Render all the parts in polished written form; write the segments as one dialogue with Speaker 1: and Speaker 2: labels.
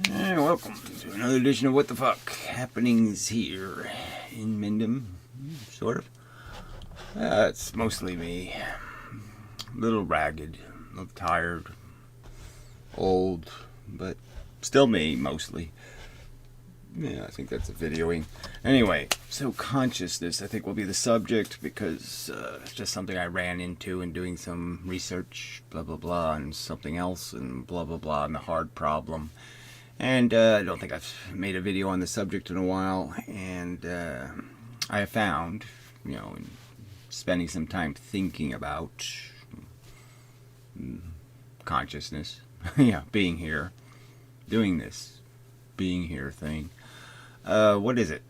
Speaker 1: And welcome to another edition of What the Fuck Happenings here in Mindom, sort of. It's mostly me. A little ragged, a little tired, old, but still me, mostly. Yeah, I think that's a videoing. Anyway, so consciousness, I think, will be the subject because it's just something I ran into in doing some research, blah, blah, blah, and something else, and blah, blah, blah, and the hard problem. And I don't think I've made a video on the subject in a while. And I have found, in spending some time thinking about consciousness, being here, doing this being here thing. What is it?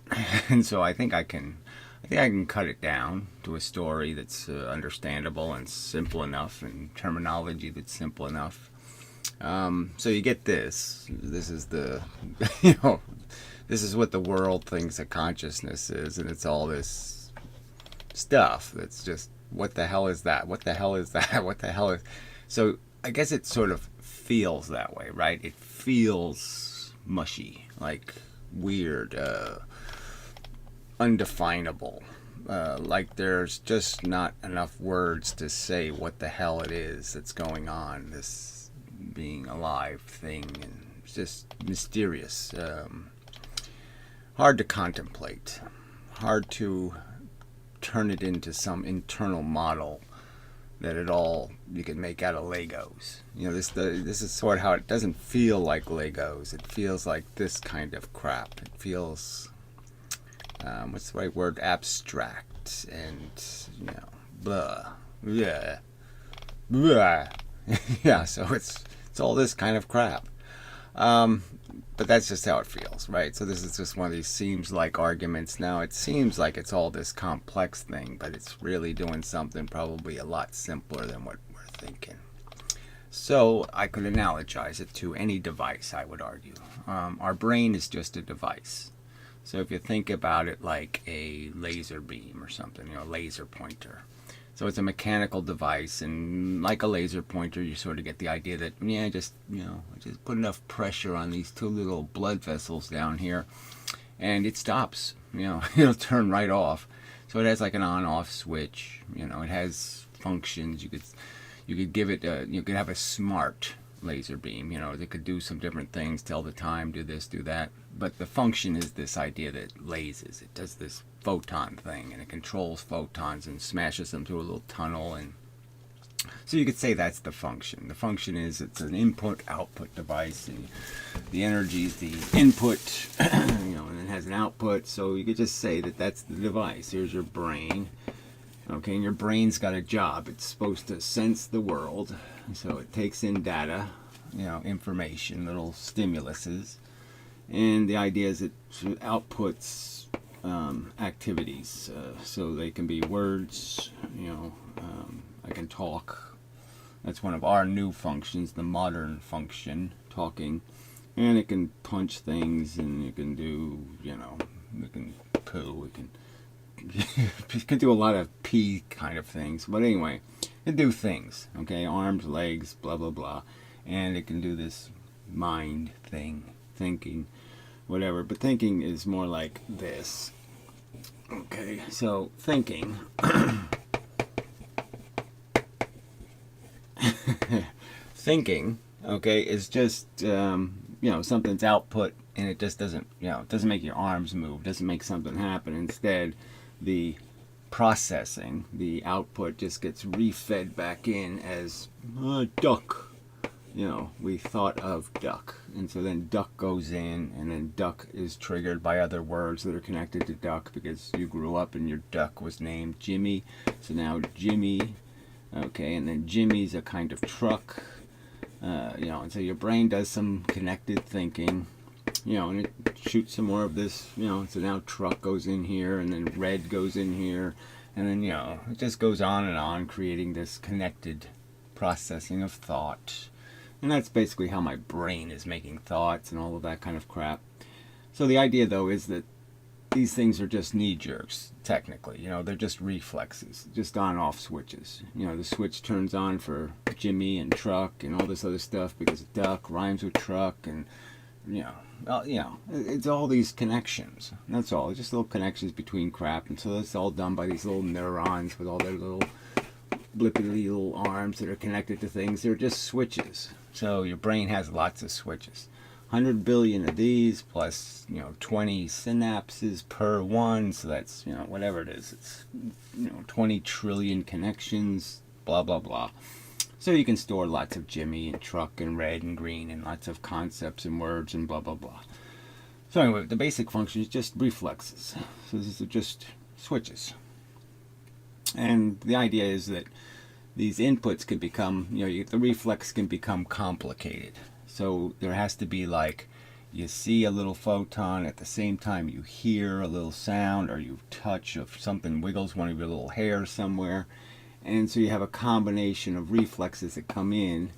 Speaker 1: And so I think I can cut it down to a story that's understandable and simple enough, and terminology that's simple enough. So you get this. This is the, this is what the world thinks that consciousness is, and it's all this stuff that's just, what the hell is that? What the hell is that? What the hell is... So I guess it sort of feels that way, right? It feels mushy, like weird, undefinable. Like there's just not enough words to say what the hell it is that's going on. This being alive thing, and it's just mysterious, hard to contemplate, hard to turn it into some internal model that it all you can make out of Legos. This is sort of how it doesn't feel like Legos. It feels like this kind of crap. It feels what's the right word? Abstract and blah, yeah, blah. Yeah. So it's all this kind of crap. But that's just how it feels, right? So this is just one of these seems like arguments. Now it seems like it's all this complex thing, but it's really doing something probably a lot simpler than what we're thinking. So I could analogize it to any device, I would argue. Our brain is just a device. So if you think about it like a laser beam or something, a laser pointer. So it's a mechanical device, and like a laser pointer, you sort of get the idea that, just put enough pressure on these two little blood vessels down here, and it stops. It'll turn right off. So it has like an on-off switch. It has functions. You could give it. You could have a smart laser beam. That could do some different things, tell the time, do this, do that. But the function is this idea that it lasers. It does this photon thing, and it controls photons and smashes them through a little tunnel. And so you could say that's the function. The function is it's an input-output device, and the energy is the input, and it has an output. So you could just say that that's the device. Here's your brain. Okay, and your brain's got a job. It's supposed to sense the world. So it takes in data, information, little stimuluses. And the idea is it outputs activities. So they can be words, I can talk. That's one of our new functions, the modern function, talking. And it can punch things, and it can do, it can poo, it can... it can do a lot of pee kind of things, but anyway, it can do things, okay, arms, legs, blah blah blah, and it can do this mind thing, thinking, whatever. But thinking is more like this, okay. So thinking, thinking, okay, is just something's output, and it just doesn't, it doesn't make your arms move, doesn't make something happen. Instead, the processing, the output just gets refed back in as duck. We thought of duck. And so then duck goes in, and then duck is triggered by other words that are connected to duck because you grew up and your duck was named Jimmy. So now Jimmy, okay, and then Jimmy's a kind of truck. And so your brain does some connected thinking. And it shoots some more of this, so now truck goes in here, and then red goes in here, and then, it just goes on and on, creating this connected processing of thought. And that's basically how my brain is making thoughts and all of that kind of crap. So the idea, though, is that these things are just knee-jerks, technically. They're just reflexes, just on-off switches. The switch turns on for Jimmy and truck and all this other stuff because duck rhymes with truck, and it's all these connections. That's all. It's just little connections between crap, and so that's all done by these little neurons with all their little blippity little arms that are connected to things. They're just switches. So your brain has lots of switches. 100 billion of these plus 20 synapses per one, so that's whatever it is, it's 20 trillion connections, blah blah blah. So you can store lots of Jimmy and truck and red and green and lots of concepts and words and blah blah blah. So anyway, the basic function is just reflexes. So these are just switches, and the idea is that these inputs can become, the reflex can become complicated. So there has to be, like, you see a little photon, at the same time you hear a little sound, or you touch if something wiggles one of your little hairs somewhere. And so you have a combination of reflexes that come in,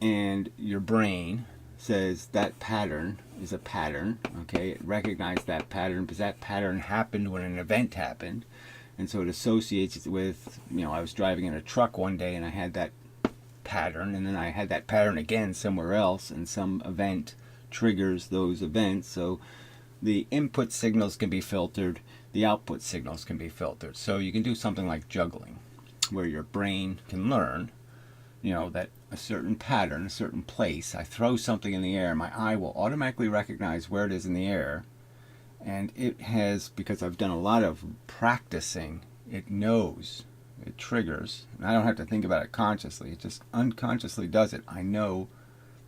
Speaker 1: and your brain says that pattern is a pattern, okay? It recognizes that pattern because that pattern happened when an event happened. And so it associates it with, I was driving in a truck one day and I had that pattern, and then I had that pattern again somewhere else, and some event triggers those events. So the input signals can be filtered, the output signals can be filtered. So you can do something like juggling, where your brain can learn, that a certain pattern, a certain place, I throw something in the air, my eye will automatically recognize where it is in the air. And it has, because I've done a lot of practicing, it knows, it triggers, and I don't have to think about it consciously, it just unconsciously does it. I know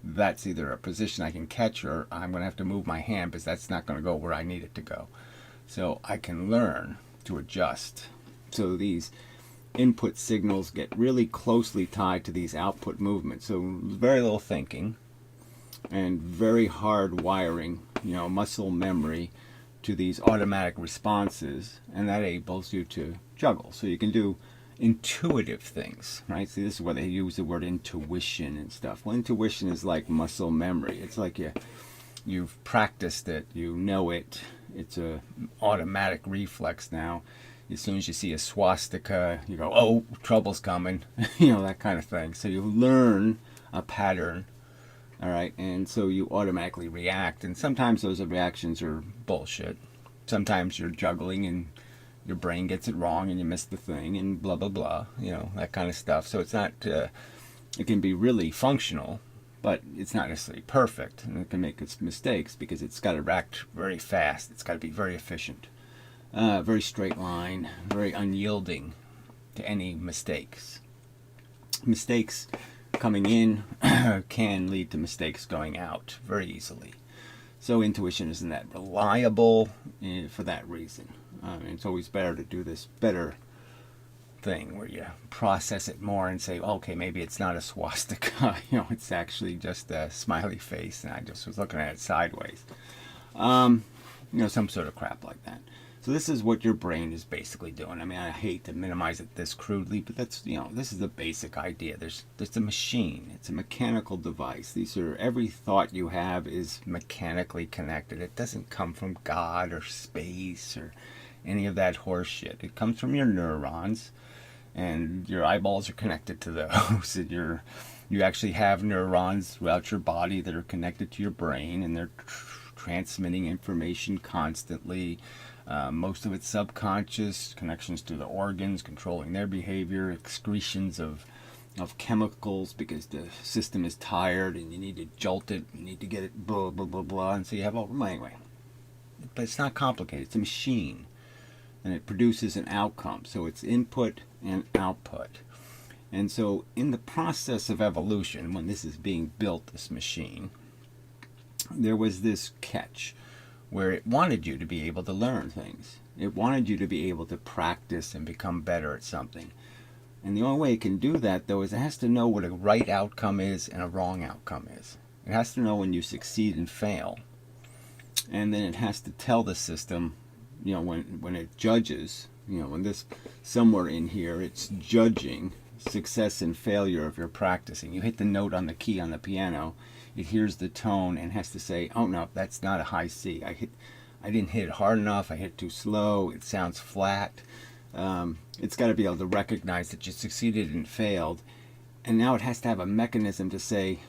Speaker 1: that's either a position I can catch, or I'm going to have to move my hand because that's not going to go where I need it to go. So I can learn to adjust. So these input signals get really closely tied to these output movements. So very little thinking and very hard wiring, muscle memory to these automatic responses, and that enables you to juggle. So you can do intuitive things, right? See, this is where they use the word intuition and stuff. Well, intuition is like muscle memory. It's like you've practiced it, you know it. It's a automatic reflex now. As soon as you see a swastika, you go, oh, trouble's coming, that kind of thing. So you learn a pattern, all right, and so you automatically react. And sometimes those reactions are bullshit. Sometimes you're juggling and your brain gets it wrong and you miss the thing and blah blah blah, that kind of stuff. So it's not it can be really functional, but it's not necessarily perfect, and it can make its mistakes because it's got to react very fast. It's got to be very efficient, very straight line, very unyielding to any mistakes. Mistakes coming in can lead to mistakes going out very easily. So intuition isn't that reliable for that reason. It's always better to do this better thing where you process it more and say, okay, maybe it's not a swastika, it's actually just a smiley face and I just was looking at it sideways. Some sort of crap like that. So this is what your brain is basically doing. I mean, I hate to minimize it this crudely, but that's, this is the basic idea. There's a machine. It's a mechanical device. Every thought you have is mechanically connected. It doesn't come from God or space or any of that horse shit. It comes from your neurons, and your eyeballs are connected to those. And you actually have neurons throughout your body that are connected to your brain, and they're transmitting information constantly. Most of it's subconscious, connections to the organs, controlling their behavior, excretions of chemicals because the system is tired and you need to jolt it, you need to get it blah, blah, blah, blah. And so you have anyway. But it's not complicated. It's a machine. And it produces an outcome. So it's input and output. And so in the process of evolution, when this is being built, this machine, there was this catch where it wanted you to be able to learn things. It wanted you to be able to practice and become better at something. And the only way it can do that, though, is it has to know what a right outcome is and a wrong outcome is. It has to know when you succeed and fail. And then it has to tell the system, when it judges, when this, somewhere in here, it's judging success and failure of your practicing. You hit the note on the key on the piano, it hears the tone and has to say, oh no, that's not a high C. I didn't hit it hard enough, I hit too slow, it sounds flat. It's got to be able to recognize that you succeeded and failed. And now it has to have a mechanism to say,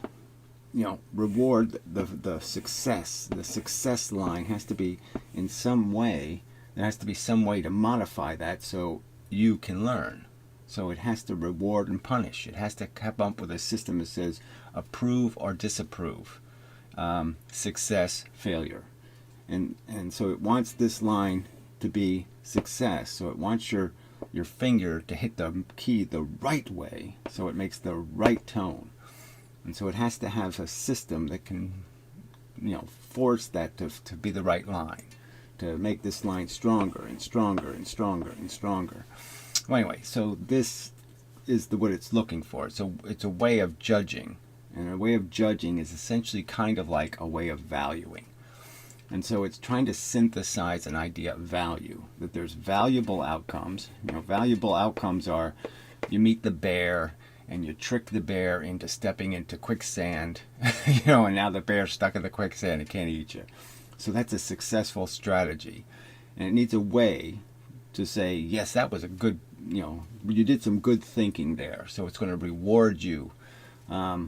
Speaker 1: reward the success. The success line has to be in some way. There has to be some way to modify that so you can learn. So it has to reward and punish. It has to come up with a system that says approve or disapprove, success, failure, and so it wants this line to be success. So it wants your finger to hit the key the right way, so it makes the right tone. And so it has to have a system that can, force that to be the right line, to make this line stronger and stronger and stronger and stronger. Well, anyway, so this is what it's looking for. So it's a way of judging, and a way of judging is essentially kind of like a way of valuing. And so it's trying to synthesize an idea of value, that there's valuable outcomes. Valuable outcomes are you meet the bear and you trick the bear into stepping into quicksand, and now the bear's stuck in the quicksand and can't eat you. So that's a successful strategy. And it needs a way to say, yes, that was a good, you did some good thinking there. So it's going to reward you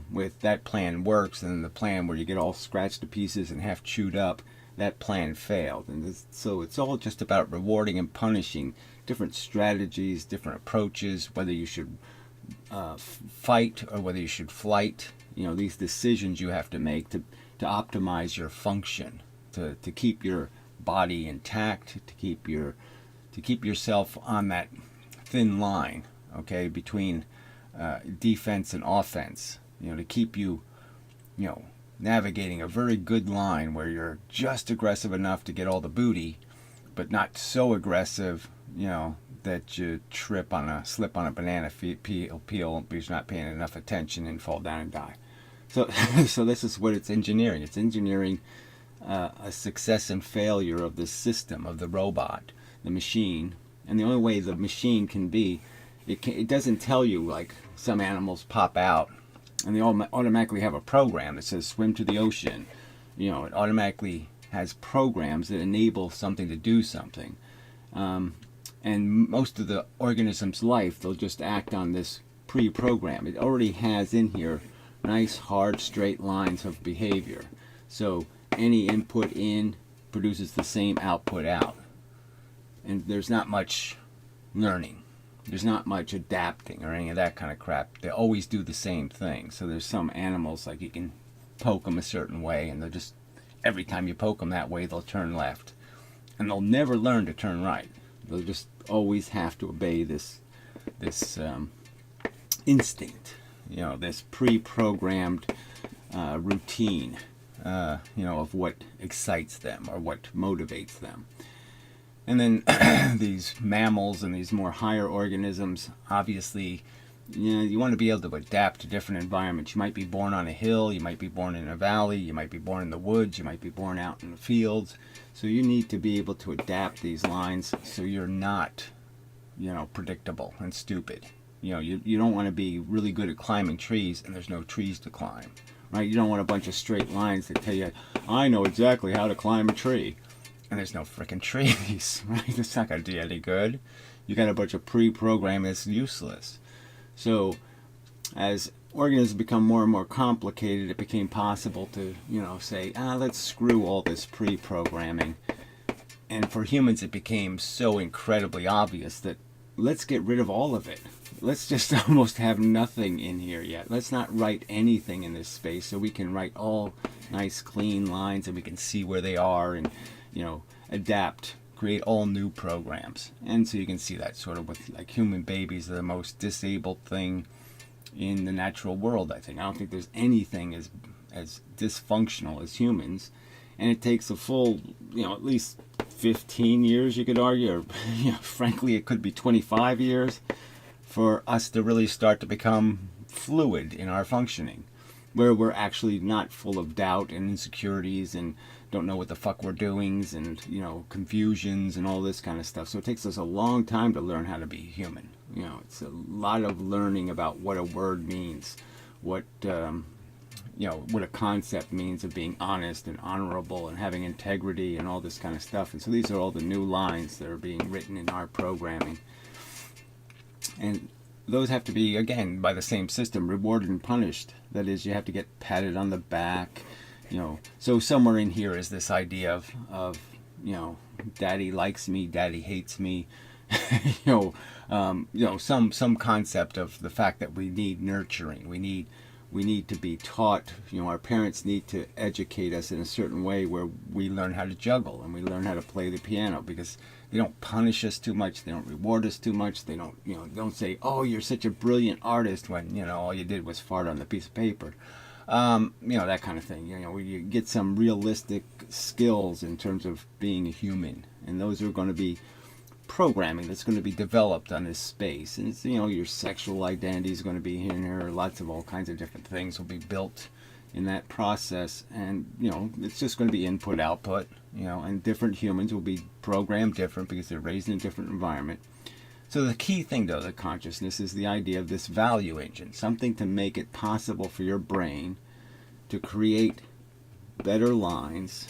Speaker 1: with that plan works, and then the plan where you get all scratched to pieces and half chewed up, that plan failed. And so it's all just about rewarding and punishing, different strategies, different approaches, whether you should fight or whether you should flight. These decisions you have to make to optimize your function, to keep your body intact, to keep yourself on that thin line, okay, between defense and offense, to keep you, navigating a very good line where you're just aggressive enough to get all the booty, but not so aggressive, that you slip on a banana peel because you're not paying enough attention and fall down and die. So this is what it's engineering. It's engineering a success and failure of the system, of the robot, the machine. And the only way the machine can be, it doesn't tell you like some animals pop out and they all automatically have a program that says swim to the ocean. It automatically has programs that enable something to do something. And most of the organism's life, they'll just act on this pre-program. It already has in here nice, hard, straight lines of behavior. So any input in produces the same output out. And there's not much learning. There's not much adapting or any of that kind of crap. They always do the same thing. So there's some animals, like you can poke them a certain way, and they'll just, every time you poke them that way, they'll turn left. And they'll never learn to turn right. They'll just always have to obey this instinct, this pre-programmed routine, of what excites them or what motivates them. And then these mammals and these more higher organisms, obviously, you want to be able to adapt to different environments. You might be born on a hill, you might be born in a valley, you might be born in the woods, you might be born out in the fields. So you need to be able to adapt these lines so you're not, predictable and stupid. You don't want to be really good at climbing trees and there's no trees to climb, right? You don't want a bunch of straight lines that tell you, I know exactly how to climb a tree. And there's no freaking trees, right? That's not going to do you any good. You got a bunch of pre-programming that's useless. So as organisms become more and more complicated, it became possible to, say, let's screw all this pre-programming. And for humans, it became so incredibly obvious that let's get rid of all of it. Let's just almost have nothing in here yet. Let's not write anything in this space so we can write all nice, clean lines and we can see where they are and, adapt, create all new programs. And so you can see that sort of with like human babies are the most disabled thing in the natural world, I think. I don't think there's anything as dysfunctional as humans. And it takes a full, at least 15 years, you could argue, or frankly, it could be 25 years for us to really start to become fluid in our functioning, where we're actually not full of doubt and insecurities and don't know what the fuck we're doing and, confusions and all this kind of stuff. So it takes us a long time to learn how to be human. It's a lot of learning about what a word means, what a concept means of being honest and honorable and having integrity and all this kind of stuff. And so these are all the new lines that are being written in our programming. And those have to be, again, by the same system, rewarded and punished. That is, you have to get patted on the back, So somewhere in here is this idea of daddy likes me, daddy hates me, some concept of the fact that we need nurturing. We need to be taught, our parents need to educate us in a certain way where we learn how to juggle and we learn how to play the piano, because they don't punish us too much, they don't reward us too much, they don't say, oh, you're such a brilliant artist, when, all you did was fart on the piece of paper. That kind of thing. You get some realistic skills in terms of being a human, and those are going to be programming that's going to be developed on this space. And it's, your sexual identity is going to be in here. Lots of all kinds of different things will be built in that process, and it's just going to be input output. And different humans will be programmed different because they're raised in a different environment. So the key thing, though, the consciousness, is the idea of this value engine, something to make it possible for your brain to create better lines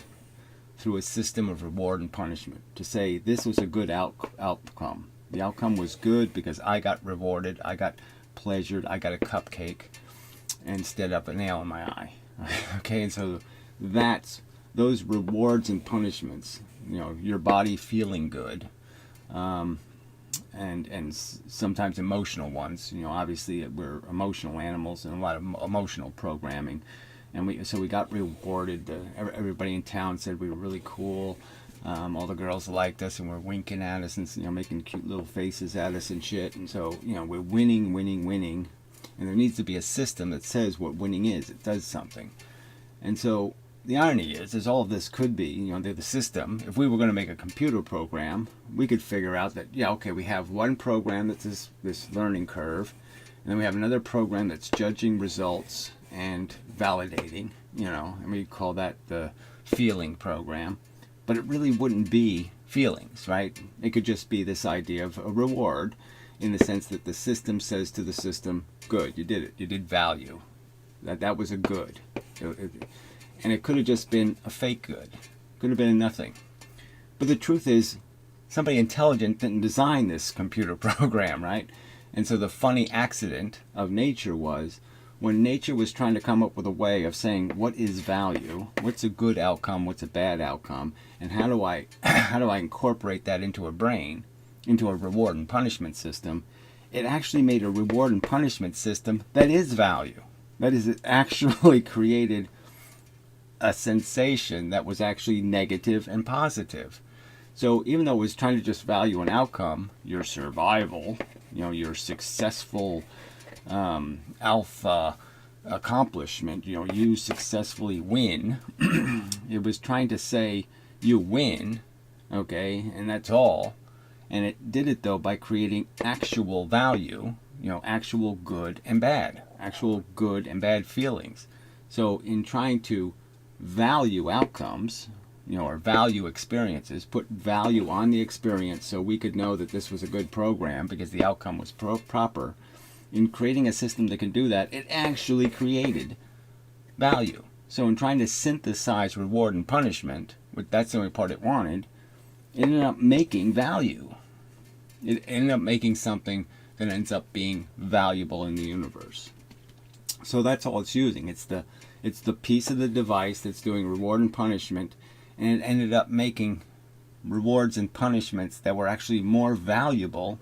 Speaker 1: through a system of reward and punishment. To say, this was a good outcome. The outcome was good because I got rewarded, I got pleasured, I got a cupcake instead of a nail in my eye. Okay, and so that's those rewards and punishments, your body feeling good, and sometimes emotional ones. Obviously we're emotional animals, and a lot of emotional programming, and we got rewarded. Everybody in town said we were really cool. All the girls liked us and were winking at us and making cute little faces at us and shit. And so we're winning, and there needs to be a system that says what winning is. It does something. And so the irony is all of this could be, the system. If we were going to make a computer program, we could figure out that, we have one program that's this learning curve, and then we have another program that's judging results and validating, and we call that the feeling program. But it really wouldn't be feelings, right? It could just be this idea of a reward, in the sense that the system says to the system, good, you did it, you did value. That was a good. And it could have just been a fake good. Could have been a nothing. But the truth is, somebody intelligent didn't design this computer program, right? And so the funny accident of nature was, when nature was trying to come up with a way of saying, what is value? What's a good outcome? What's a bad outcome? And how do I incorporate that into a brain, into a reward and punishment system? It actually made a reward and punishment system that is value. That is, it actually created a sensation that was actually negative and positive. So even though it was trying to just value an outcome, your survival, your successful alpha accomplishment, you successfully win, it was trying to say you win, okay, and that's all. And it did it, though, by creating actual value, actual good and bad feelings. So in trying to value outcomes, or value experiences, put value on the experience so we could know that this was a good program because the outcome was proper. In creating a system that can do that, it actually created value. So in trying to synthesize reward and punishment, that's the only part it wanted, it ended up making value. It ended up making something that ends up being valuable in the universe. So that's all it's using. It's the piece of the device that's doing reward and punishment, and it ended up making rewards and punishments that were actually more valuable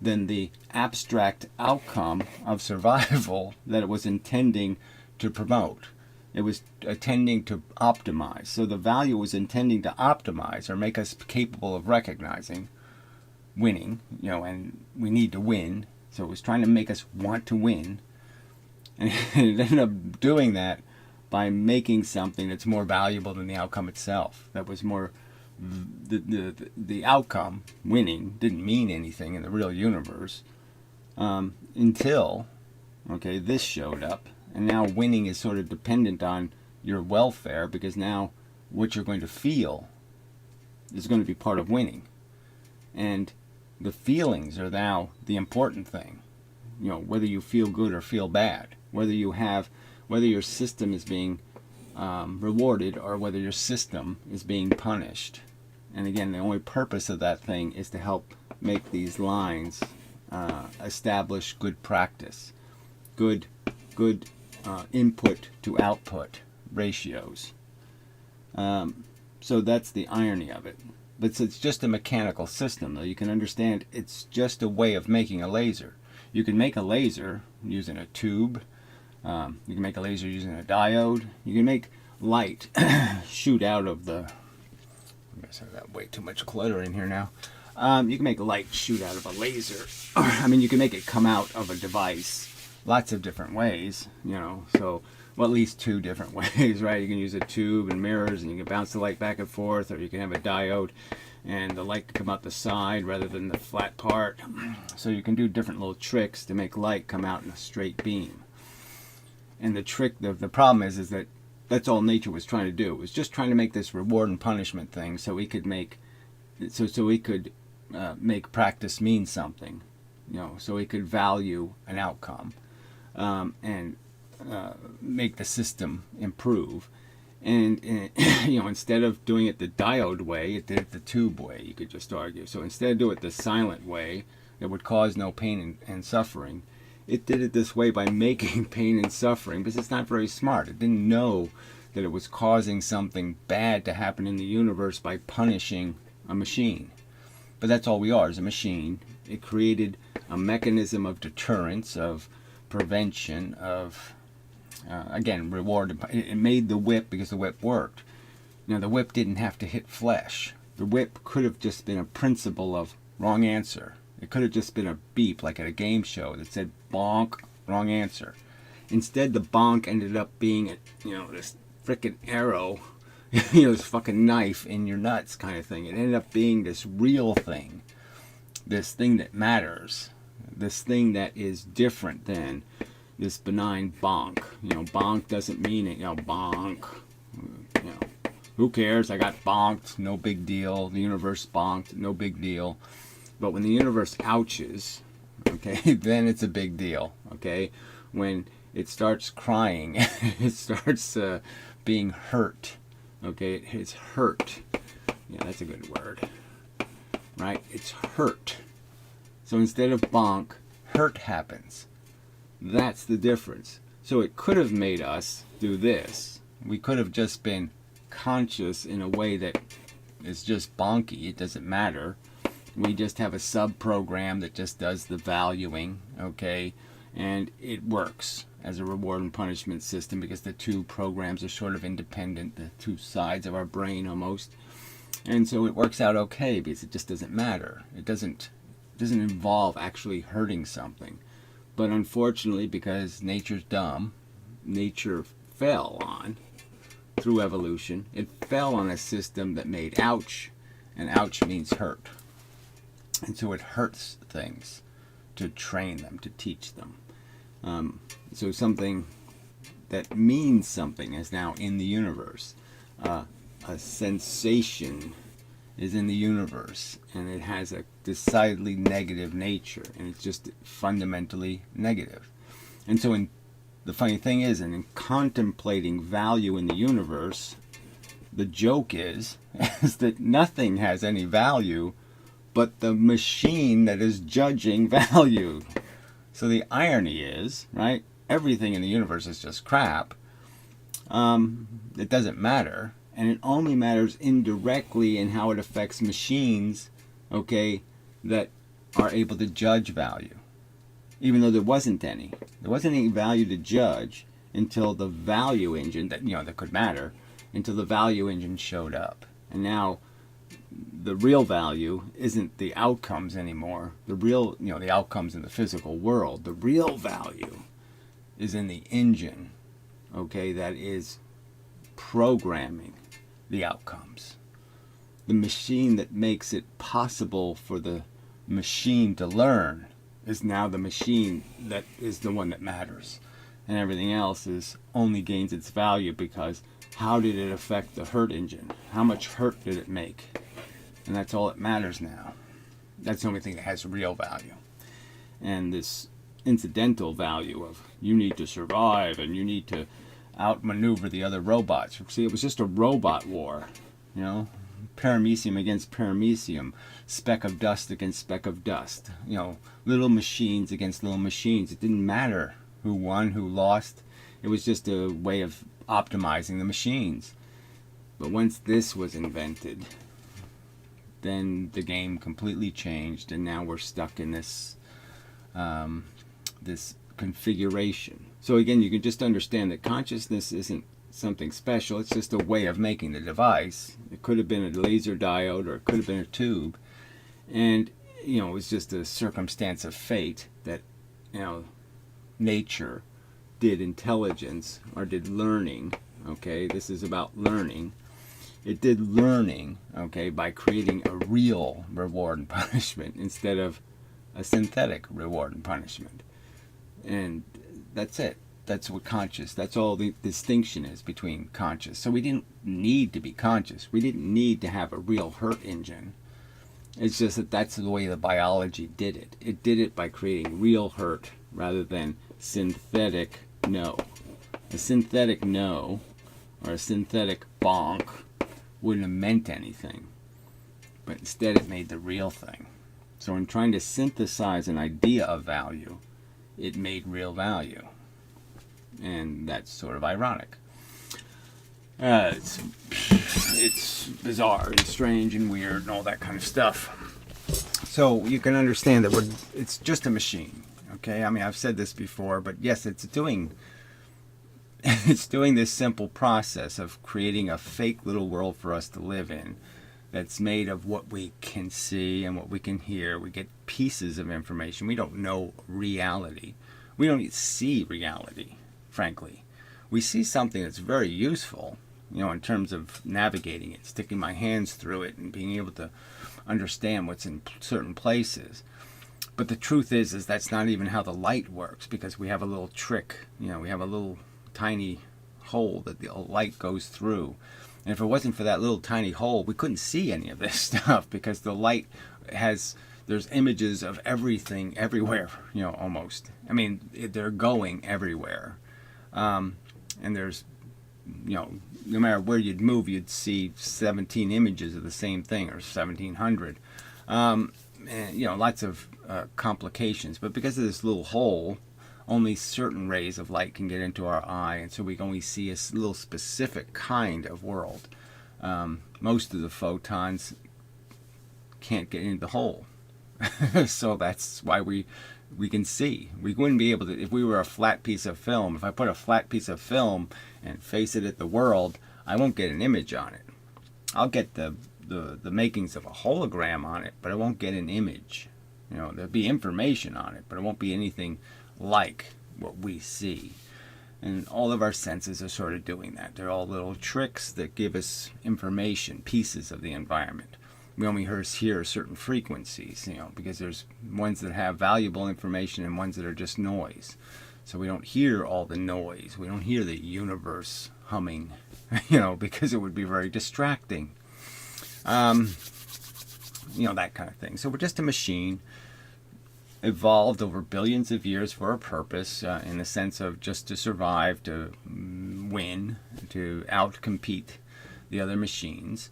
Speaker 1: than the abstract outcome of survival that it was intending to promote. It was intending to optimize. So the value was intending to optimize or make us capable of recognizing winning, and we need to win. So it was trying to make us want to win. And it ended up doing that by making something that's more valuable than the outcome itself. That was more, the outcome, winning, didn't mean anything in the real universe until, this showed up. And now winning is sort of dependent on your welfare, because now what you're going to feel is going to be part of winning. And the feelings are now the important thing. Whether you feel good or feel bad, whether your system is being rewarded or whether your system is being punished. And again, the only purpose of that thing is to help make these lines establish good practice, good input to output ratios. So that's the irony of it. But it's just a mechanical system, though. You can understand it's just a way of making a laser. You can make a laser using a tube. You can make a laser using a diode. You can make light shoot out of the... I guess I've got way too much clutter in here now. You can make light shoot out of a laser. I mean, you can make it come out of a device lots of different ways, so, well, at least 2 different ways, right? You can use a tube and mirrors, and you can bounce the light back and forth, or you can have a diode and the light can come out the side rather than the flat part. So you can do different little tricks to make light come out in a straight beam. And the trick, the problem is that that's all nature was trying to do. It was just trying to make this reward and punishment thing so we could make practice mean something, so we could value an outcome, and make the system improve. And instead of doing it the diode way, it did it the tube way, you could just argue. So instead of doing it the silent way that would cause no pain and suffering, it did it this way by making pain and suffering, because it's not very smart. It didn't know that it was causing something bad to happen in the universe by punishing a machine. But that's all we are, is a machine. It created a mechanism of deterrence, of prevention, of, again, reward. It made the whip because the whip worked. Now, the whip didn't have to hit flesh. The whip could have just been a principle of wrong answer. It could have just been a beep, like at a game show, that said, bonk, wrong answer. Instead, the bonk ended up being, this frickin' arrow, this fucking knife in your nuts kind of thing. It ended up being this real thing, this thing that matters, this thing that is different than this benign bonk. Bonk doesn't mean it, bonk. Who cares? I got bonked, no big deal. The universe bonked, no big deal. But when the universe ouches, okay, then it's a big deal, okay? When it starts crying, it starts being hurt, okay? It's hurt. Yeah, that's a good word, right? It's hurt. So instead of bonk, hurt happens. That's the difference. So it could have made us do this. We could have just been conscious in a way that is just bonky. It doesn't matter. We just have a sub-program that just does the valuing, okay? And it works as a reward and punishment system because the 2 programs are sort of independent, the 2 sides of our brain almost. And so it works out okay because it just doesn't matter. It doesn't involve actually hurting something. But unfortunately, because nature's dumb, nature fell on, through evolution, it fell on a system that made ouch, and ouch means hurt. And so it hurts things to train them, to teach them. So something that means something is now in the universe. A sensation is in the universe, and it has a decidedly negative nature, and it's just fundamentally negative. And so the funny thing is, in contemplating value in the universe, the joke is that nothing has any value but the machine that is judging value. So the irony is, right, everything in the universe is just crap. It doesn't matter, and it only matters indirectly in how it affects machines, okay, that are able to judge value. Even though there wasn't any. There wasn't any value to judge until the value engine, that could matter, until the value engine showed up. And now the real value isn't the outcomes anymore. The real, the outcomes in the physical world. The real value is in the engine, okay, that is programming the outcomes. The machine that makes it possible for the machine to learn is now the machine that is the one that matters. And everything else only gains its value because how did it affect the hurt engine? How much hurt did it make? And that's all that matters now. That's the only thing that has real value. And this incidental value of you need to survive and you need to outmaneuver the other robots. See, it was just a robot war, paramecium against paramecium, speck of dust against speck of dust, little machines against little machines. It didn't matter who won, who lost. It was just a way of optimizing the machines. But once this was invented, then the game completely changed, and now we're stuck in this this configuration. So again, you can just understand that consciousness isn't something special. It's just a way of making the device. It could have been a laser diode, or it could have been a tube, and it was just a circumstance of fate that nature did intelligence, or did learning. Okay, this is about learning. It did learning, okay, by creating a real reward and punishment instead of a synthetic reward and punishment. And that's it. That's what conscious, that's all the distinction is between conscious. So we didn't need to be conscious. We didn't need to have a real hurt engine. It's just that that's the way the biology did it. It did it by creating real hurt rather than synthetic no. A synthetic no, or a synthetic bonk, wouldn't have meant anything. But instead it made the real thing. So in trying to synthesize an idea of value, it made real value. And that's sort of ironic. It's bizarre and strange and weird and all that kind of stuff. So you can understand that it's just a machine. Okay, I mean, I've said this before, but yes, it's doing this simple process of creating a fake little world for us to live in that's made of what we can see and what we can hear. We get pieces of information. We don't know reality. We don't see reality, frankly. We see something that's very useful, in terms of navigating it, sticking my hands through it and being able to understand what's in certain places. But the truth is that's not even how the light works, because we have a little trick. We have a little tiny hole that the light goes through. And if it wasn't for that little tiny hole, we couldn't see any of this stuff, because the light there's images of everything everywhere, almost. I mean, they're going everywhere. And there's, no matter where you'd move, you'd see 17 images of the same thing, or 1,700. And, lots of complications. But because of this little hole, only certain rays of light can get into our eye, and so we can only see a little specific kind of world. Most of the photons can't get into the hole. So that's why we can see. We wouldn't be able to, if we were a flat piece of film, if I put a flat piece of film and face it at the world, I won't get an image on it. I'll get the makings of a hologram on it, but I won't get an image. There'll be information on it, but it won't be anything like what we see. And all of our senses are sort of doing that. They're all little tricks that give us information, pieces of the environment. We only hear certain frequencies, because there's ones that have valuable information and ones that are just noise. So we don't hear all the noise. We don't hear the universe humming, because it would be very distracting. That kind of thing. So we're just a machine, evolved over billions of years for a purpose, in the sense of just to survive, to win, to outcompete the other machines.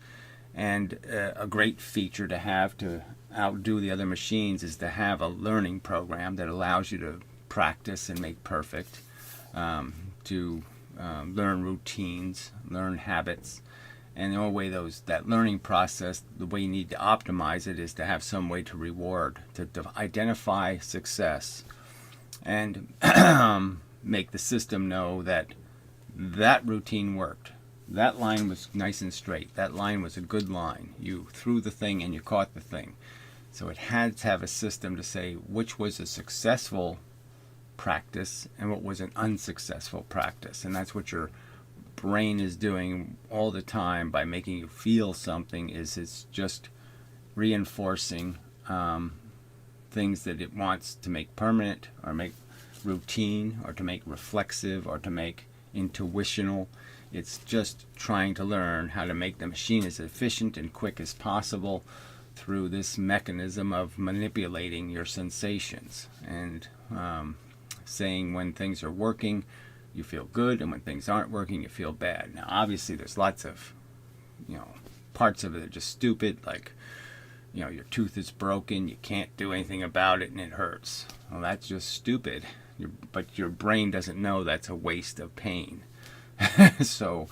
Speaker 1: And a great feature to have to outdo the other machines is to have a learning program that allows you to practice and make perfect, to learn routines, learn habits. And the only way that learning process, the way you need to optimize it, is to have some way to reward, to identify success, and make the system know that routine worked. That line was nice and straight. That line was a good line. You threw the thing and you caught the thing. So it had to have a system to say which was a successful practice and what was an unsuccessful practice. And that's what your brain is doing all the time by making you feel something. It's just reinforcing things that it wants to make permanent, or make routine, or to make reflexive, or to make intuitional. It's just trying to learn how to make the machine as efficient and quick as possible through this mechanism of manipulating your sensations and saying when things are working, you feel good, and when things aren't working, you feel bad. Now, obviously, there's lots of, parts of it are just stupid, like, your tooth is broken, you can't do anything about it, and it hurts. Well, that's just stupid. But your brain doesn't know that's a waste of pain. So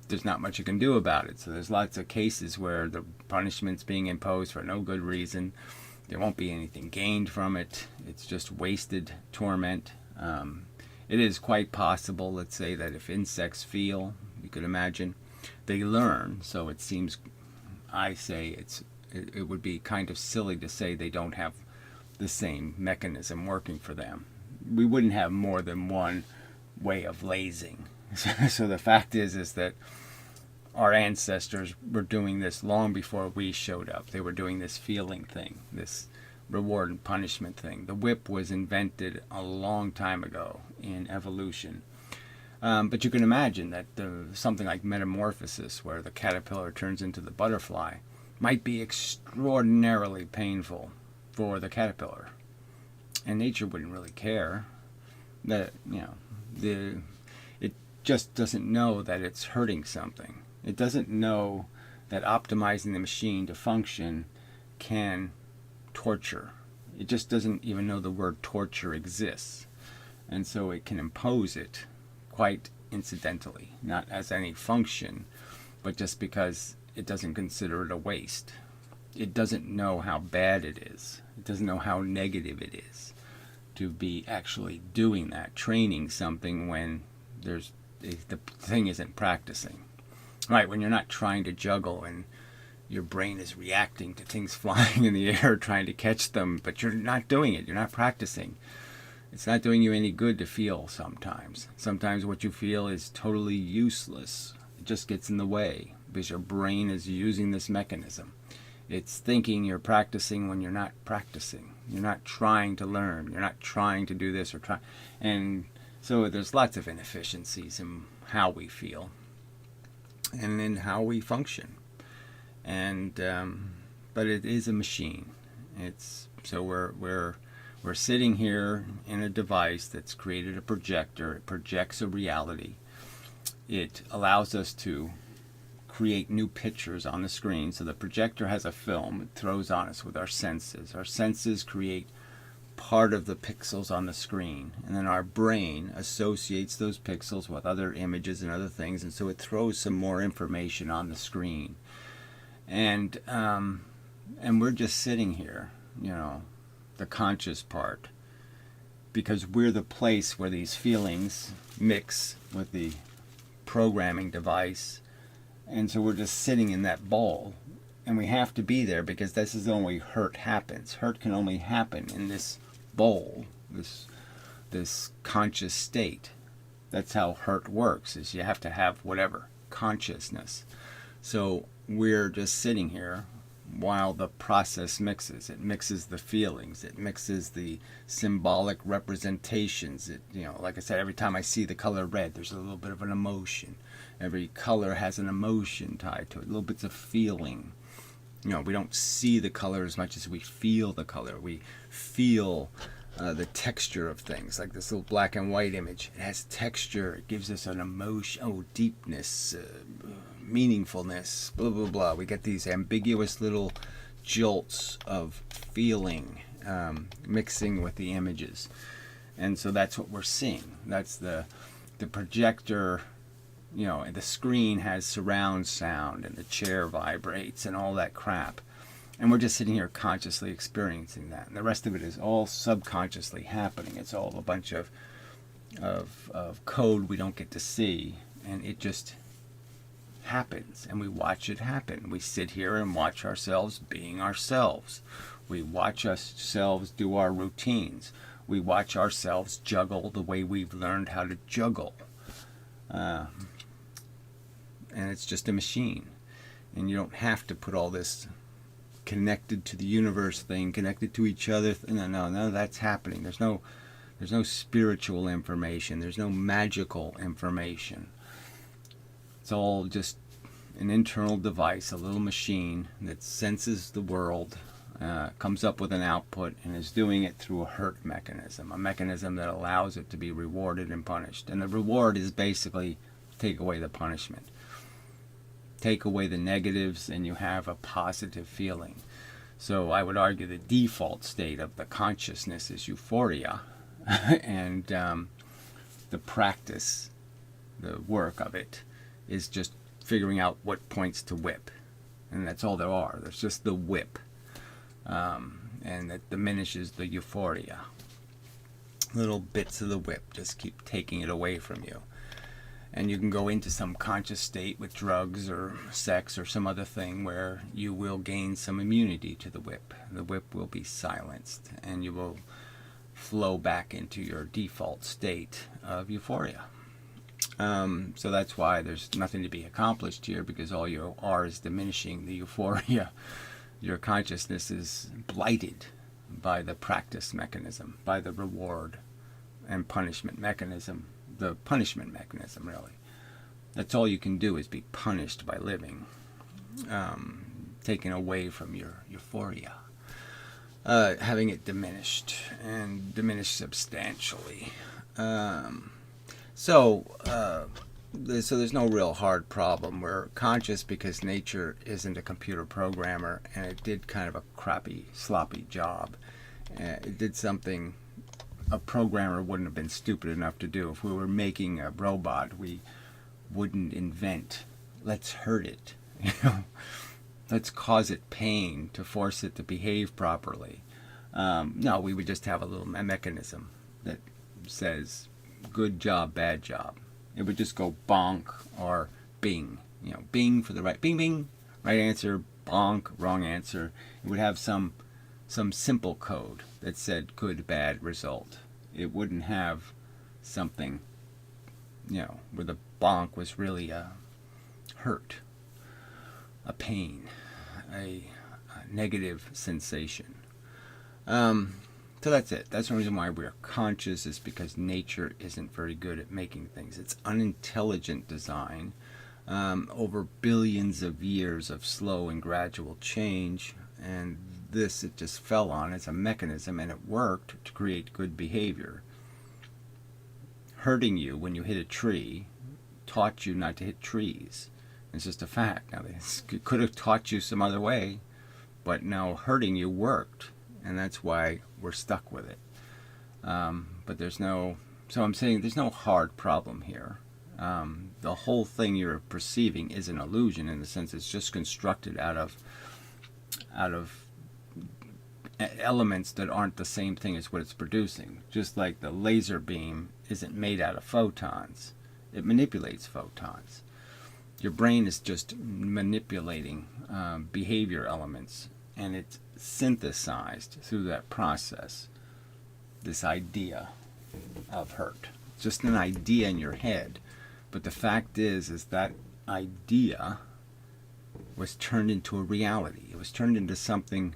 Speaker 1: there's not much you can do about it. So there's lots of cases where the punishment's being imposed for no good reason. There won't be anything gained from it. It's just wasted torment. It is quite possible, let's say, that if insects feel, you could imagine, they learn. So it seems, I say, it would be kind of silly to say they don't have the same mechanism working for them. We wouldn't have more than one way of lazing. So the fact is that our ancestors were doing this long before we showed up. They were doing this feeling thing, this reward and punishment thing. The whip was invented a long time ago in evolution. But you can imagine that something like metamorphosis, where the caterpillar turns into the butterfly, might be extraordinarily painful for the caterpillar. And nature wouldn't really care. That, it just doesn't know that it's hurting something. It doesn't know that optimizing the machine to function can torture. It just doesn't even know the word torture exists. And so it can impose it quite incidentally, not as any function, but just because it doesn't consider it a waste. It doesn't know how bad it is. It doesn't know how negative it is to be actually doing that, training something when the thing isn't practicing. Right, when you're not trying to juggle and your brain is reacting to things flying in the air, trying to catch them, but you're not doing it, you're not practicing. It's not doing you any good to feel sometimes. Sometimes what you feel is totally useless. It just gets in the way because your brain is using this mechanism. It's thinking you're practicing when you're not practicing. You're not trying to learn. You're not trying to do this or try. And so there's lots of inefficiencies in how we feel and in how we function. And but it is a machine. So we're sitting here in a device that's created a projector. It projects a reality. It allows us to create new pictures on the screen. So the projector has a film it throws on us with our senses. Our senses create part of the pixels on the screen, and then our brain associates those pixels with other images and other things, and so it throws some more information on the screen. And we're just sitting here, the conscious part, because we're the place where these feelings mix with the programming device. And so we're just sitting in that bowl, and we have to be there because this is the only hurt happens. Hurt can only happen in this bowl, this conscious state. That's how hurt works, is you have to have whatever, consciousness. So we're just sitting here while the process mixes. It mixes the feelings. It mixes the symbolic representations. Like I said, every time I see the color red, there's a little bit of an emotion. Every color has an emotion tied to it, little bits of feeling. We don't see the color as much as we feel the color. We feel the texture of things, like this little black and white image. It has texture. It gives us an emotion, deepness, meaningfulness, blah, blah, blah. We get these ambiguous little jolts of feeling mixing with the images. And so that's what we're seeing. That's the projector. The screen has surround sound, and the chair vibrates, and all that crap. And we're just sitting here consciously experiencing that. And the rest of it is all subconsciously happening. It's all a bunch of code we don't get to see. And it just happens. And we watch it happen. We sit here and watch ourselves being ourselves. We watch ourselves do our routines. We watch ourselves juggle the way we've learned how to juggle. And it's just a machine. And you don't have to put all this connected to the universe thing, connected to each other. No, that's happening. There's no spiritual information. There's no magical information. It's all just an internal device, a little machine that senses the world, comes up with an output, and is doing it through a hurt mechanism, a mechanism that allows it to be rewarded and punished. And the reward is basically take away the punishment. Take away the negatives and you have a positive feeling. So I would argue the default state of the consciousness is euphoria, and the practice, the work of it, is just figuring out what points to whip. And that's all there are. There's just the whip. And that diminishes the euphoria. Little bits of the whip just keep taking it away from you. And you can go into some conscious state with drugs or sex or some other thing where you will gain some immunity to the whip. The whip will be silenced and you will flow back into your default state of euphoria. So that's why there's nothing to be accomplished here, because all you are is diminishing the euphoria. Your consciousness is blighted by the practice mechanism, by the reward and punishment mechanism. The punishment mechanism, really. That's all you can do, is be punished by living, taken away from your euphoria, having it diminished, and diminished substantially. So there's no real hard problem. We're conscious because nature isn't a computer programmer, and it did kind of a crappy, sloppy job. It did something a programmer wouldn't have been stupid enough to do. If we were making a robot, we wouldn't invent, let's hurt it, let's cause it pain to force it to behave properly. No, we would just have a mechanism that says, good job, bad job. It would just go bonk or bing. Bing for the right, bing, bing, right answer, bonk, wrong answer. It would have some simple code that said good, bad result. It wouldn't have something, where the bonk was really a hurt, a pain, a negative sensation. So that's it. That's the reason why we're conscious, is because nature isn't very good at making things. It's unintelligent design over billions of years of slow and gradual change, and it just fell on. It's a mechanism, and it worked to create good behavior. Hurting you when you hit a tree taught you not to hit trees. It's just a fact. Now, it could have taught you some other way, but now hurting you worked, and that's why we're stuck with it. But so I'm saying there's no hard problem here. The whole thing you're perceiving is an illusion, in the sense it's just constructed out of elements that aren't the same thing as what it's producing. Just like the laser beam isn't made out of photons. It manipulates photons. Your brain is just manipulating behavior elements, and it's synthesized through that process, this idea of hurt. It's just an idea in your head. But the fact is that idea was turned into a reality. It was turned into something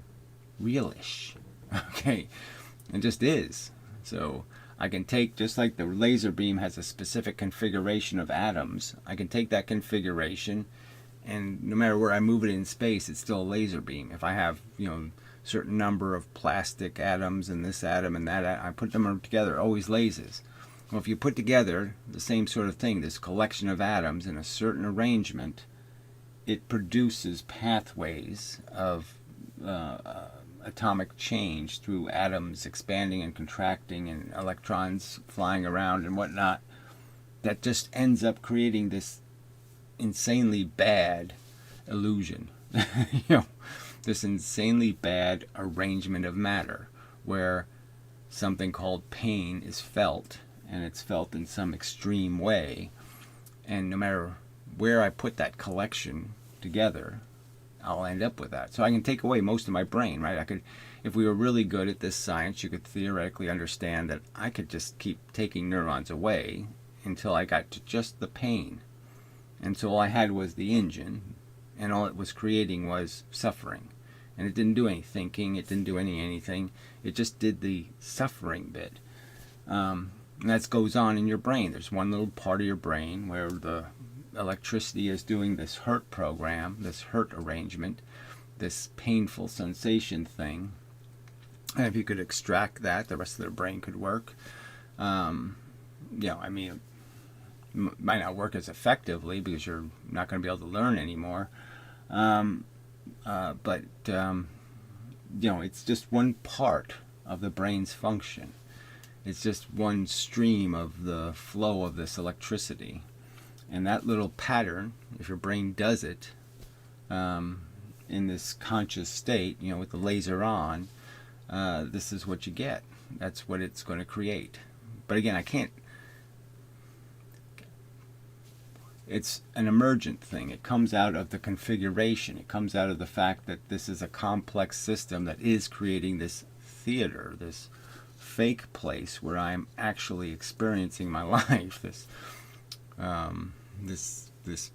Speaker 1: realish. Okay? It just is. So I can take, just like the laser beam has a specific configuration of atoms, I can take that configuration, and no matter where I move it in space, it's still a laser beam. If I have, certain number of plastic atoms and this atom and that atom, I put them together, it always lasers. Well, if you put together the same sort of thing, this collection of atoms in a certain arrangement, it produces pathways of atomic change through atoms expanding and contracting and electrons flying around and whatnot, that just ends up creating this insanely bad illusion. This insanely bad arrangement of matter, where something called pain is felt, and it's felt in some extreme way, and no matter where I put that collection together, I'll end up with that. So I can take away most of my brain, right? I could, if we were really good at this science, you could theoretically understand that I could just keep taking neurons away until I got to just the pain. And so all I had was the engine, and all it was creating was suffering. And it didn't do any thinking, it didn't do anything. It just did the suffering bit. And that goes on in your brain. There's one little part of your brain where the electricity is doing this hurt program, this hurt arrangement, this painful sensation thing. And if you could extract that, the rest of the brain could work. might not work as effectively because you're not going to be able to learn anymore. Um, but it's just one part of the brain's function. It's just one stream of the flow of this electricity. And that little pattern, if your brain does it in this conscious state, with the laser on, this is what you get. That's what it's going to create. But again, I can't. It's an emergent thing. It comes out of the configuration. It comes out of the fact that this is a complex system that is creating this theater, this fake place where I'm actually experiencing my life. This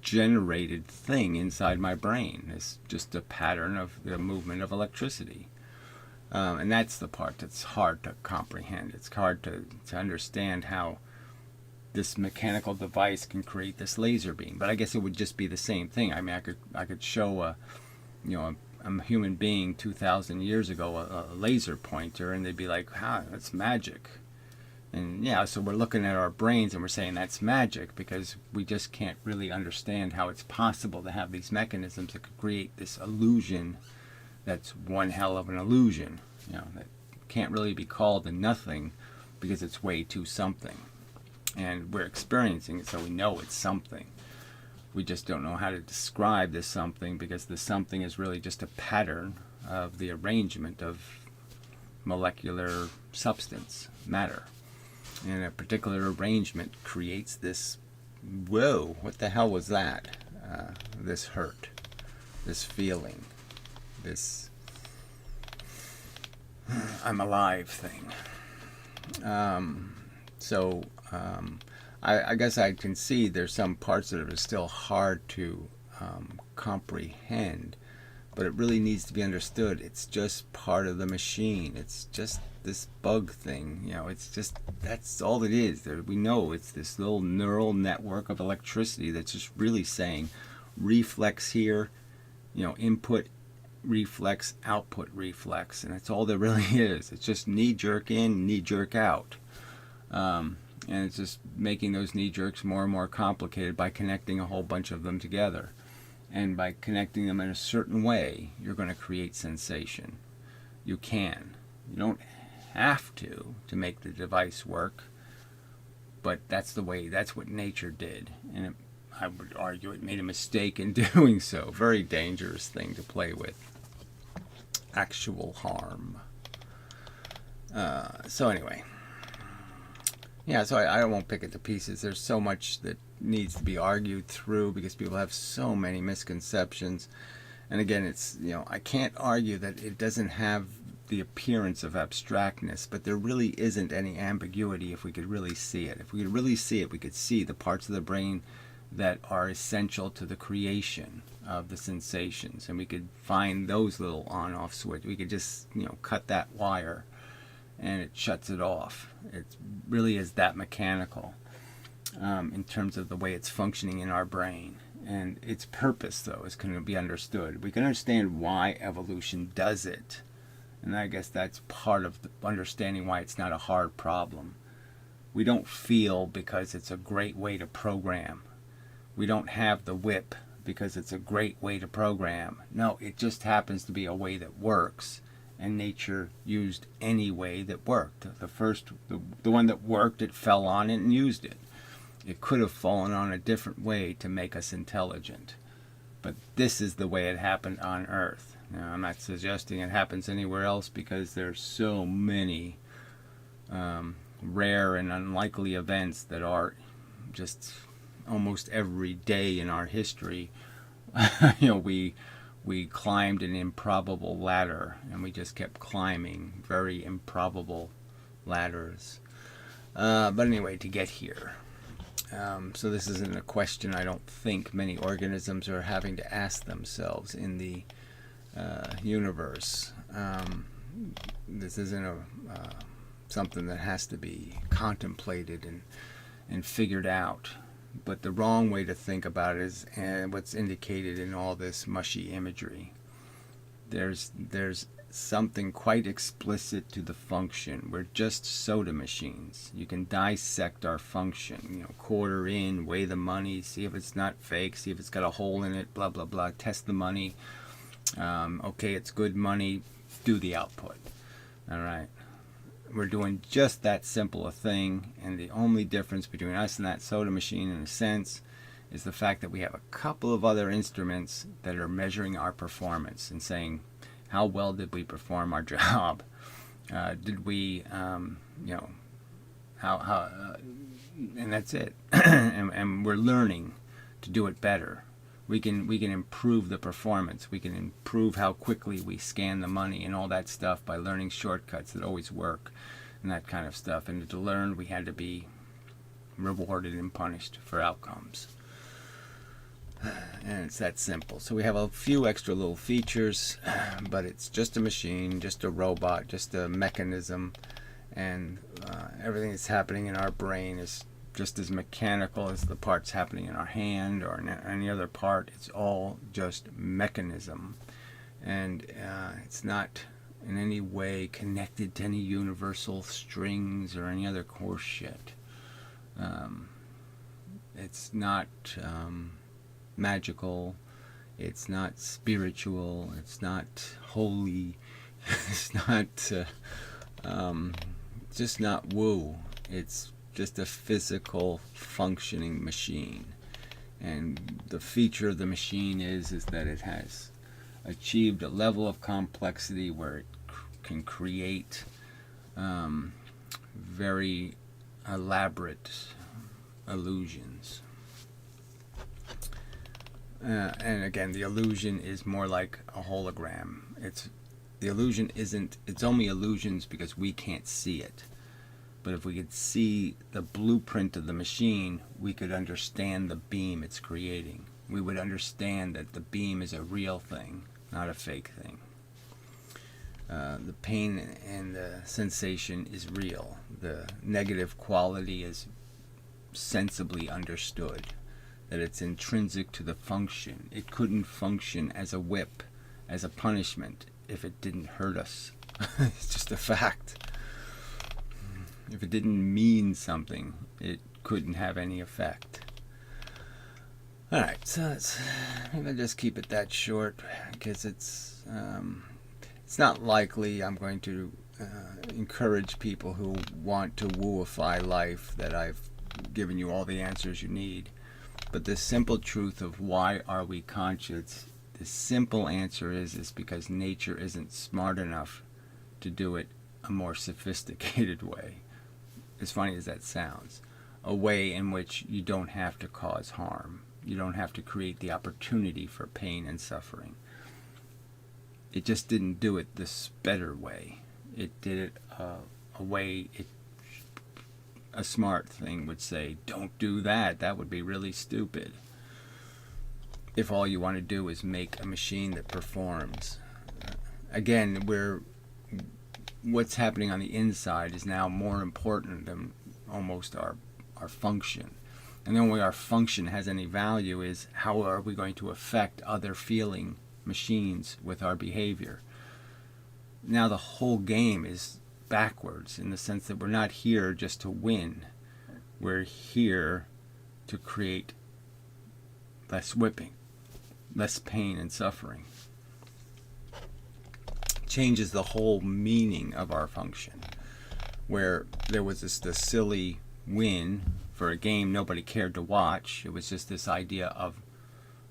Speaker 1: generated thing inside my brain. It's just a pattern of the movement of electricity. And that's the part that's hard to comprehend. It's hard to understand how this mechanical device can create this laser beam. But I guess it would just be the same thing. I mean, I could show a human being 2,000 years ago a laser pointer, and they'd be like, that's magic. And yeah, so we're looking at our brains and we're saying that's magic because we just can't really understand how it's possible to have these mechanisms that could create this illusion that's one hell of an illusion, that can't really be called a nothing because it's way too something. And we're experiencing it, so we know it's something. We just don't know how to describe this something because the something is really just a pattern of the arrangement of molecular substance, matter. And a particular arrangement creates this, whoa, what the hell was that? This hurt, this feeling, this I'm alive thing. I guess I can see there's some parts that are still hard to comprehend, but it really needs to be understood. It's just part of the machine. It's just this bug thing. It's just, that's all it is. We know it's this little neural network of electricity that's just really saying reflex here, input reflex, output reflex, and that's all there really is. It's just knee-jerk in, knee-jerk out. And it's just making those knee jerks more and more complicated by connecting a whole bunch of them together. And by connecting them in a certain way, you're going to create sensation. You can. You don't have to make the device work, but that's what nature did. And I would argue it made a mistake in doing so. Very dangerous thing to play with. Actual harm. So anyway. Yeah, so I won't pick it to pieces. There's so much that needs to be argued through because people have so many misconceptions. And again, it's, I can't argue that it doesn't have the appearance of abstractness, but there really isn't any ambiguity if we could really see it. If we could really see it, we could see the parts of the brain that are essential to the creation of the sensations. And we could find those little on-off switch. We could just, cut that wire and it shuts it off. It really is that mechanical in terms of the way it's functioning in our brain. And its purpose, though, is going to be understood. We can understand why evolution does it. And I guess that's part of the understanding why it's not a hard problem. We don't feel because it's a great way to program. We don't have the whip because it's a great way to program. No, it just happens to be a way that works. And nature used any way that worked. The one that worked, it fell on it and used it. It could have fallen on a different way to make us intelligent. But this is the way it happened on Earth. Now, I'm not suggesting it happens anywhere else because there's so many rare and unlikely events that are just almost every day in our history. We climbed an improbable ladder, and we just kept climbing very improbable ladders. But anyway, to get here. So this isn't a question I don't think many organisms are having to ask themselves in the universe. This isn't something that has to be contemplated and figured out. But the wrong way to think about it is what's indicated in all this mushy imagery. there's something quite explicit to the function. We're just soda machines. You can dissect our function, quarter in, weigh the money, see if it's not fake, see if it's got a hole in it, blah blah blah, test the money. Okay, it's good money, do the output. All right, we're doing just that simple a thing, and the only difference between us and that soda machine, in a sense, is the fact that we have a couple of other instruments that are measuring our performance and saying, how well did we perform our job? Did we, and that's it. and we're learning to do it better. We can improve the performance. We can improve how quickly we scan the money and all that stuff by learning shortcuts that always work and that kind of stuff. And to learn, we had to be rewarded and punished for outcomes. And it's that simple. So we have a few extra little features, but it's just a machine, just a robot, just a mechanism, and everything that's happening in our brain is just as mechanical as the parts happening in our hand or in any other part. It's all just mechanism, and it's not in any way connected to any universal strings or any other coarse shit. It's not magical, it's not spiritual, it's not holy, it's not just not woo. It's just a physical functioning machine, and the feature of the machine is that it has achieved a level of complexity where it can create very elaborate illusions. And again, the illusion is more like a hologram. The illusion isn't, it's only illusions because we can't see it. But if we could see the blueprint of the machine, we could understand the beam it's creating. We would understand that the beam is a real thing, not a fake thing. The pain and the sensation is real. The negative quality is sensibly understood. That it's intrinsic to the function. It couldn't function as a whip, as a punishment, if it didn't hurt us. It's just a fact. If it didn't mean something, it couldn't have any effect. Alright, so maybe I'll just keep it that short, because it's not likely I'm going to encourage people who want to wooify life that I've given you all the answers you need. But the simple truth of why are we conscious, the simple answer is because nature isn't smart enough to do it a more sophisticated way. As funny as that sounds. A way in which you don't have to cause harm. You don't have to create the opportunity for pain and suffering. It just didn't do it this better way. It did it a way a smart thing would say, don't do that. That would be really stupid. If all you want to do is make a machine that performs. Again, what's happening on the inside is now more important than almost our function. And the only way our function has any value is how are we going to affect other feeling machines with our behavior. Now the whole game is backwards in the sense that we're not here just to win. We're here to create less whipping, less pain and suffering. Changes the whole meaning of our function. Where there was this silly win for a game nobody cared to watch. It was just this idea of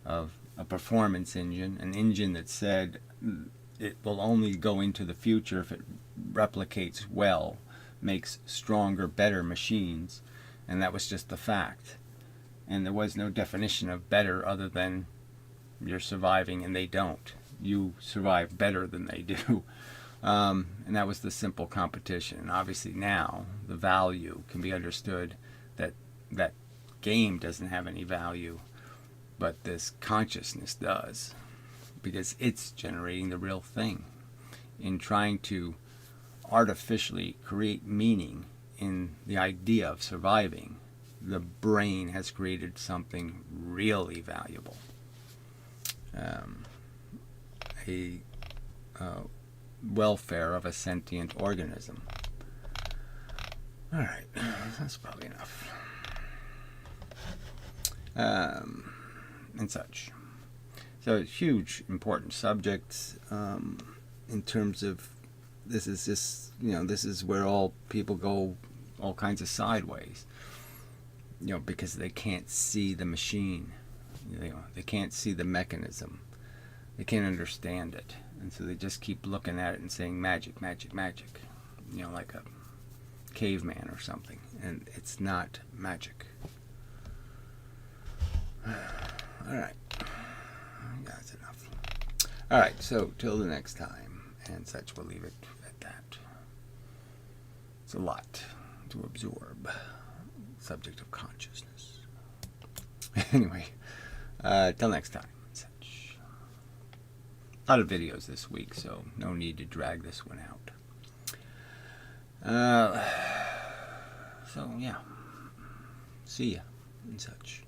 Speaker 1: a performance engine, an engine that said it will only go into the future if it replicates well, makes stronger, better machines, and that was just the fact. And there was no definition of better other than you're surviving and they don't. You survive better than they do. And that was the simple competition. And obviously now the value can be understood that that game doesn't have any value, but this consciousness does, because it's generating the real thing. In trying to artificially create meaning in the idea of surviving, the brain has created something really valuable. A welfare of a sentient organism. All right, that's probably enough. And such. So it's huge, important subjects in terms of this is just, this is where all people go all kinds of sideways, because they can't see the machine, they can't see the mechanism, they can't understand it, and so they just keep looking at it and saying magic, magic, magic, like a caveman or something, and it's not magic. All right, that's enough. All right, so till the next time and such, we'll leave it at that. It's a lot to absorb, subject of consciousness. Anyway, till next time and such. A lot of videos this week, so no need to drag this one out. So yeah, see ya and such.